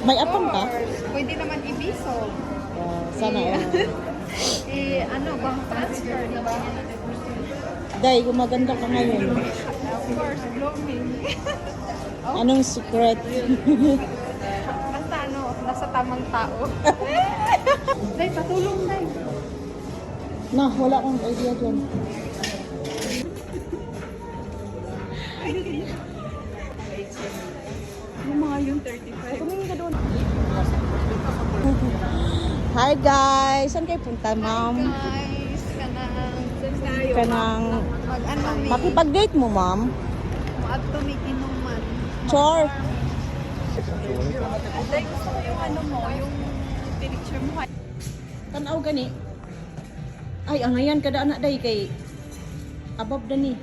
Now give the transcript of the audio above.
May apam ka? Pwede naman ibisog. Sana Ano, bank transfer, di ba? Day, gumaganda ka ngayon. Of course, blooming. Anong secret? Basta ano, nasa tamang tao. Day, patulong, Day. Na, wala akong idea dyan. Yung mga yung 35. Tumingin ka doon. Hi guys! Saan kayo punta, ma'am? Guys, Kanang mag-ano ni, makipag-date mo, ma'am? maadto ni inuman. Chor! Day, gusto ko yung ano mo, yung picture mo. Tanaw gani. Ay, ang ayan kada anak day kay above da ni.